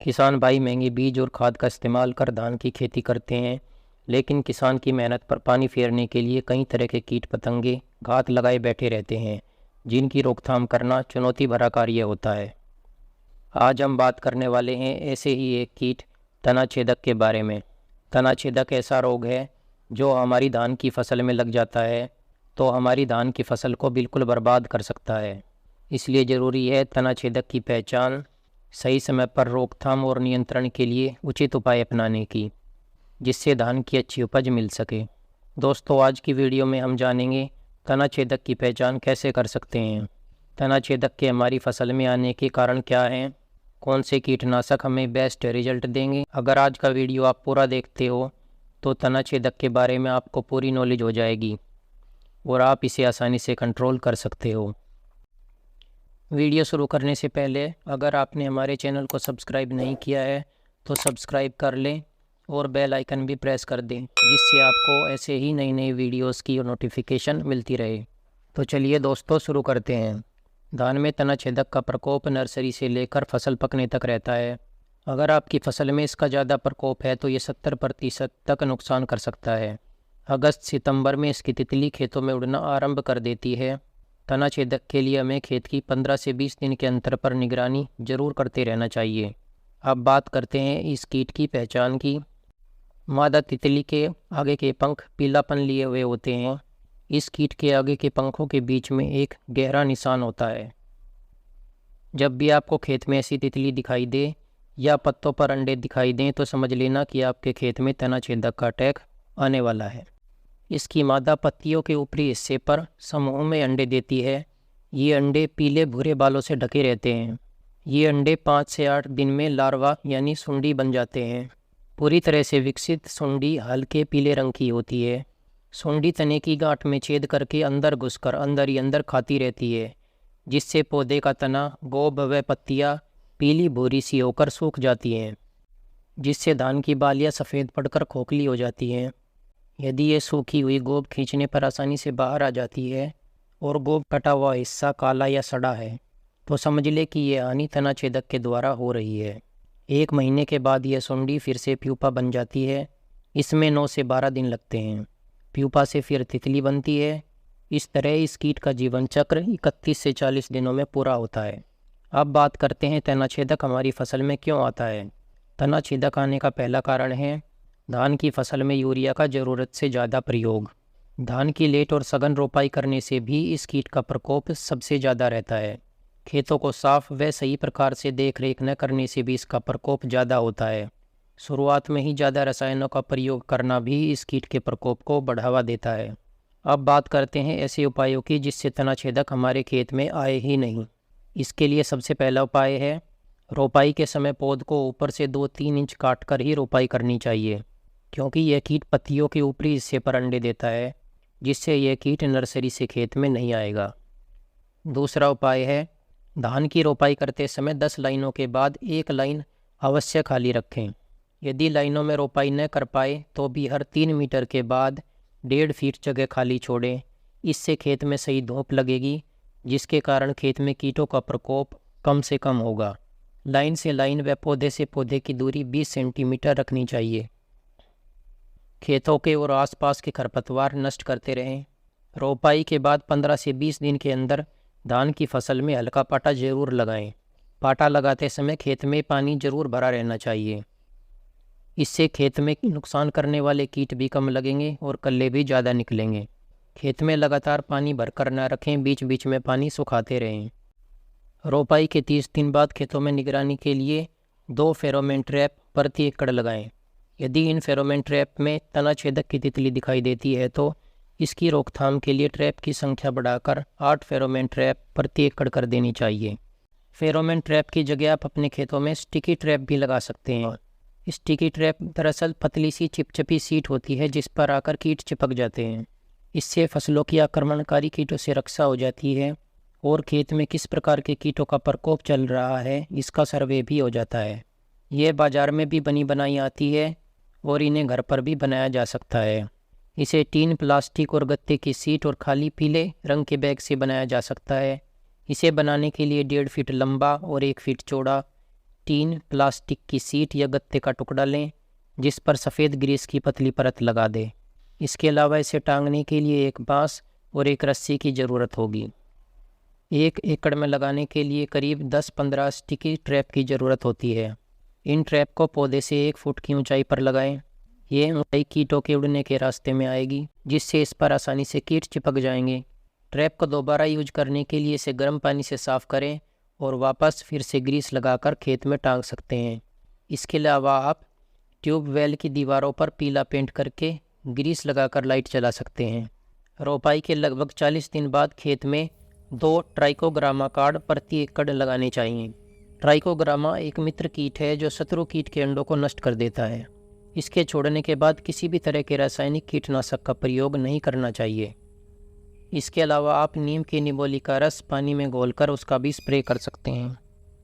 किसान भाई महंगे बीज और खाद का इस्तेमाल कर धान की खेती करते हैं, लेकिन किसान की मेहनत पर पानी फेरने के लिए कई तरह के कीट पतंगे घात लगाए बैठे रहते हैं, जिनकी रोकथाम करना चुनौती भरा कार्य होता है। आज हम बात करने वाले हैं ऐसे ही एक कीट तना छेदक के बारे में। तना छेदक ऐसा रोग है जो हमारी धान की फसल में लग जाता है तो हमारी धान की फसल को बिल्कुल बर्बाद कर सकता है। इसलिए ज़रूरी है तना छेदक की पहचान, सही समय पर रोकथाम और नियंत्रण के लिए उचित उपाय अपनाने की, जिससे धान की अच्छी उपज मिल सके। दोस्तों, आज की वीडियो में हम जानेंगे तना छेदक की पहचान कैसे कर सकते हैं, तना छेदक के हमारी फसल में आने के कारण क्या हैं, कौन से कीटनाशक हमें बेस्ट रिजल्ट देंगे। अगर आज का वीडियो आप पूरा देखते हो तो तना छेदक के बारे में आपको पूरी नॉलेज हो जाएगी और आप इसे आसानी से कंट्रोल कर सकते हो। वीडियो शुरू करने से पहले अगर आपने हमारे चैनल को सब्सक्राइब नहीं किया है तो सब्सक्राइब कर लें और बेल आइकन भी प्रेस कर दें, जिससे आपको ऐसे ही नई नई वीडियोस की नोटिफिकेशन मिलती रहे। तो चलिए दोस्तों, शुरू करते हैं। धान में तना छेदक का प्रकोप नर्सरी से लेकर फसल पकने तक रहता है। अगर आपकी फसल में इसका ज़्यादा प्रकोप है तो ये 70% तक नुकसान कर सकता है। अगस्त सितंबर में इसकी तितली खेतों में उड़ना आरंभ कर देती है। तना छेदक के लिए हमें खेत की 15 से 20 दिन के अंतर पर निगरानी जरूर करते रहना चाहिए। अब बात करते हैं इस कीट की पहचान की। मादा तितली के आगे के पंख पीलापन लिए हुए होते हैं। इस कीट के आगे के पंखों के बीच में एक गहरा निशान होता है। जब भी आपको खेत में ऐसी तितली दिखाई दे या पत्तों पर अंडे दिखाई दें तो समझ लेना कि आपके खेत में तना छेदक का अटैक आने वाला है। इसकी मादा पत्तियों के ऊपरी हिस्से पर समूह में अंडे देती है। ये अंडे पीले भूरे बालों से ढके रहते हैं। ये अंडे 5 से 8 दिन में लार्वा यानी सुंडी बन जाते हैं। पूरी तरह से विकसित सुंडी हल्के पीले रंग की होती है। सुंडी तने की गांठ में छेद करके अंदर घुसकर अंदर ही अंदर खाती रहती है, जिससे पौधे का तना, गोब व पत्तियाँ पीली भूरी सी होकर सूख जाती हैं, जिससे धान की बालियाँ सफ़ेद पड़कर खोखली हो जाती हैं। यदि ये सूखी हुई गोब खींचने पर आसानी से बाहर आ जाती है और गोब कटा हुआ हिस्सा काला या सड़ा है तो समझ ले कि ये हानि तना छेदक के द्वारा हो रही है। 1 महीने के बाद यह सुंडी फिर से प्यूपा बन जाती है। इसमें 9 से 12 दिन लगते हैं। प्यूपा से फिर तितली बनती है। इस तरह इस कीट का जीवन चक्र 31 से 40 दिनों में पूरा होता है। अब बात करते हैं तना छेदक हमारी फसल में क्यों आता है। तना छेदक आने का पहला कारण है धान की फसल में यूरिया का ज़रूरत से ज़्यादा प्रयोग। धान की लेट और सघन रोपाई करने से भी इस कीट का प्रकोप सबसे ज़्यादा रहता है। खेतों को साफ व सही प्रकार से देख रेख न करने से भी इसका प्रकोप ज़्यादा होता है। शुरुआत में ही ज़्यादा रसायनों का प्रयोग करना भी इस कीट के प्रकोप को बढ़ावा देता है। अब बात करते हैं ऐसे उपायों की जिससे तना छेदक हमारे खेत में आए ही नहीं। इसके लिए सबसे पहला उपाय है रोपाई के समय पौध को ऊपर से 2-3 इंच काट कर ही रोपाई करनी चाहिए, क्योंकि यह कीट पत्तियों के ऊपरी हिस्से पर अंडे देता है, जिससे यह कीट नर्सरी से खेत में नहीं आएगा। दूसरा उपाय है धान की रोपाई करते समय 10 लाइनों के बाद 1 लाइन अवश्य खाली रखें। यदि लाइनों में रोपाई न कर पाए तो भी हर 3 मीटर के बाद 1.5 फीट जगह खाली छोड़ें। इससे खेत में सही धूप लगेगी, जिसके कारण खेत में कीटों का प्रकोप कम से कम होगा। लाइन से लाइन व पौधे से पौधे की दूरी 20 सेंटीमीटर रखनी चाहिए। खेतों के और आसपास के खरपतवार नष्ट करते रहें। रोपाई के बाद 15 से 20 दिन के अंदर धान की फसल में हल्का पाटा जरूर लगाएं। पाटा लगाते समय खेत में पानी जरूर भरा रहना चाहिए। इससे खेत में नुकसान करने वाले कीट भी कम लगेंगे और कल्ले भी ज़्यादा निकलेंगे। खेत में लगातार पानी भरकर न रखें, बीच बीच में पानी सुखाते रहें। रोपाई के 30 दिन बाद खेतों में निगरानी के लिए 2 फेरोमोन ट्रैप प्रति एकड़ लगाएं। यदि इन फेरोमोन ट्रैप में तना छेदक की तितली दिखाई देती है तो इसकी रोकथाम के लिए ट्रैप की संख्या बढ़ाकर 8 फेरोमोन ट्रैप प्रति एकड़ कर देनी चाहिए। फेरोमोन ट्रैप की जगह आप अपने खेतों में स्टिकी ट्रैप भी लगा सकते हैं। स्टिकी ट्रैप दरअसल पतली सी चिपचिपी सीट होती है जिस पर आकर कीट चिपक जाते हैं। इससे फसलों की आक्रमणकारी कीटों से रक्षा हो जाती है और खेत में किस प्रकार के कीटों का प्रकोप चल रहा है इसका सर्वे भी हो जाता है। ये बाज़ार में भी बनी बनाई आती है और इन्हें घर पर भी बनाया जा सकता है। इसे टीन, प्लास्टिक और गत्ते की सीट और खाली पीले रंग के बैग से बनाया जा सकता है। इसे बनाने के लिए 1.5 फीट लंबा और 1 फीट चौड़ा टीन, प्लास्टिक की सीट या गत्ते का टुकड़ा लें जिस पर सफ़ेद ग्रीस की पतली परत लगा दें। इसके अलावा इसे टांगने के लिए एक बांस और एक रस्सी की ज़रूरत होगी। 1 एकड़ में लगाने के लिए करीब 10-15 स्टिकी ट्रैप की ज़रूरत होती है। इन ट्रैप को पौधे से 1 फुट की ऊंचाई पर लगाएं। ये ऊंचाई कीटों के उड़ने के रास्ते में आएगी, जिससे इस पर आसानी से कीट चिपक जाएंगे। ट्रैप को दोबारा यूज करने के लिए इसे गर्म पानी से साफ़ करें और वापस फिर से ग्रीस लगाकर खेत में टांग सकते हैं। इसके अलावा आप ट्यूबवेल की दीवारों पर पीला पेंट करके ग्रीस लगाकर लाइट चला सकते हैं। रोपाई के लगभग 40 दिन बाद खेत में 2 ट्राइकोग्रामा कार्ड प्रति एकड़ लगाने चाहिए। ट्राइकोग्रामा एक मित्र कीट है जो शत्रु कीट के अंडों को नष्ट कर देता है। इसके छोड़ने के बाद किसी भी तरह के रासायनिक कीटनाशक का प्रयोग नहीं करना चाहिए। इसके अलावा आप नीम की निबोली का रस पानी में घोलकर उसका भी स्प्रे कर सकते हैं।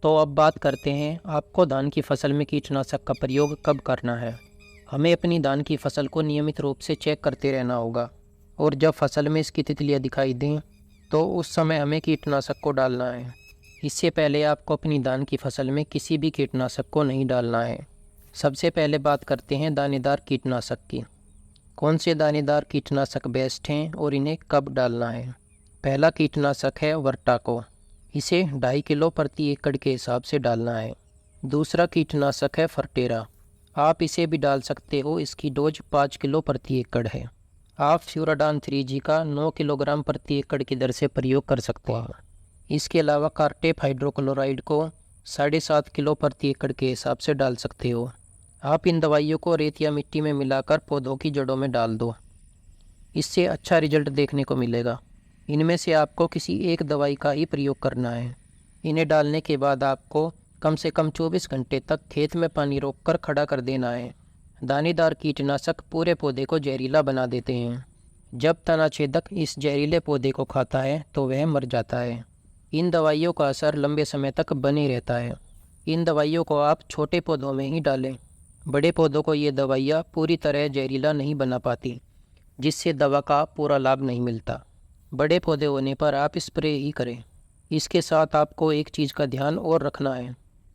तो अब बात करते हैं आपको धान की फसल में कीटनाशक का प्रयोग कब करना है। हमें अपनी धान की फसल को नियमित रूप से चेक करते रहना होगा और जब फसल में इसकी तितलियाँ दिखाई दें तो उस समय हमें कीटनाशक को डालना है। इससे पहले आपको अपनी धान की फसल में किसी भी कीटनाशक को नहीं डालना है। सबसे पहले बात करते हैं दानेदार कीटनाशक की। कौन से दानेदार कीटनाशक बेस्ट हैं और इन्हें कब डालना है। पहला कीटनाशक है वर्टाको। इसे 2.5 किलो प्रति एकड़ के हिसाब से डालना है। दूसरा कीटनाशक है फर्टेरा। आप इसे भी डाल सकते हो, इसकी डोज 5 किलो प्रति एकड़ है। आप फ्यूराडान 3G का 9 किलोग्राम प्रति एकड़ की दर से प्रयोग कर सकते हैं। इसके अलावा कार्टेप हाइड्रोक्लोराइड को 7.5 किलो प्रति एकड़ के हिसाब से डाल सकते हो। आप इन दवाइयों को रेत या मिट्टी में मिलाकर पौधों की जड़ों में डाल दो, इससे अच्छा रिजल्ट देखने को मिलेगा। इनमें से आपको किसी एक दवाई का ही प्रयोग करना है। इन्हें डालने के बाद आपको कम से कम 24 घंटे तक खेत में पानी रोककर खड़ा कर देना है। दानेदार कीटनाशक पूरे पौधे को जहरीला बना देते हैं। जब तनाछेदक इस जहरीले पौधे को खाता है तो वह मर जाता है। इन दवाइयों का असर लंबे समय तक बने रहता है। इन दवाइयों को आप छोटे पौधों में ही डालें। बड़े पौधों को ये दवाइयाँ पूरी तरह जहरीला नहीं बना पाती, जिससे दवा का पूरा लाभ नहीं मिलता। बड़े पौधे होने पर आप स्प्रे ही करें। इसके साथ आपको एक चीज़ का ध्यान और रखना है।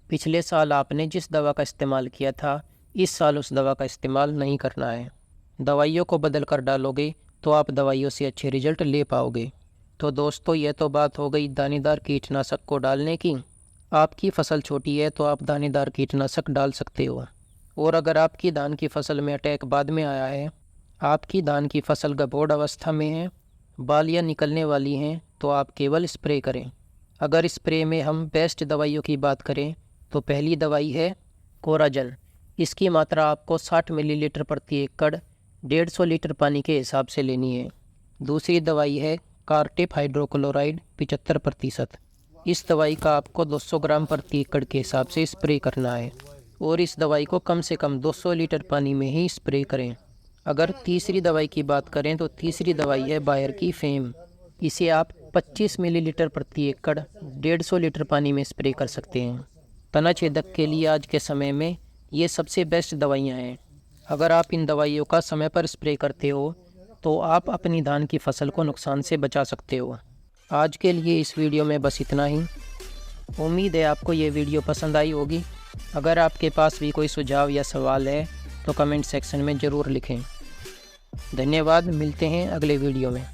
पिछले साल आपने जिस दवा का इस्तेमाल किया था, इस साल उस दवा का इस्तेमाल नहीं करना है। दवाइयों को बदल कर डालोगे तो आप दवाइयों से अच्छे रिजल्ट ले पाओगे। तो दोस्तों, यह तो बात हो गई दानेदार कीटनाशक को डालने की। आपकी फसल छोटी है तो आप दानेदार कीटनाशक डाल सकते हो। और अगर आपकी धान की फसल में अटैक बाद में आया है, आपकी धान की फसल गभोड़ अवस्था में है, बालियाँ निकलने वाली हैं, तो आप केवल स्प्रे करें। अगर स्प्रे में हम बेस्ट दवाइयों की बात करें तो पहली दवाई है कोराजन। इसकी मात्रा आपको 60 मिलीलीटर प्रति एकड़ 150 लीटर पानी के हिसाब से लेनी है। दूसरी दवाई है कार्टेप हाइड्रोक्लोराइड 75%। इस दवाई का आपको 200 ग्राम प्रति एकड़ के हिसाब से स्प्रे करना है और इस दवाई को कम से कम 200 लीटर पानी में ही स्प्रे करें। अगर तीसरी दवाई की बात करें तो तीसरी दवाई है बायर की फेम। इसे आप 25 मिलीलीटर प्रति एकड़ 150 लीटर पानी में स्प्रे कर सकते हैं। तनाछेदक के लिए आज के समय में ये सबसे बेस्ट दवाइयाँ हैं। अगर आप इन दवाइयों का समय पर स्प्रे करते हो तो आप अपनी धान की फसल को नुकसान से बचा सकते हो। आज के लिए इस वीडियो में बस इतना ही। उम्मीद है आपको ये वीडियो पसंद आई होगी। अगर आपके पास भी कोई सुझाव या सवाल है तो कमेंट सेक्शन में ज़रूर लिखें। धन्यवाद। मिलते हैं अगले वीडियो में।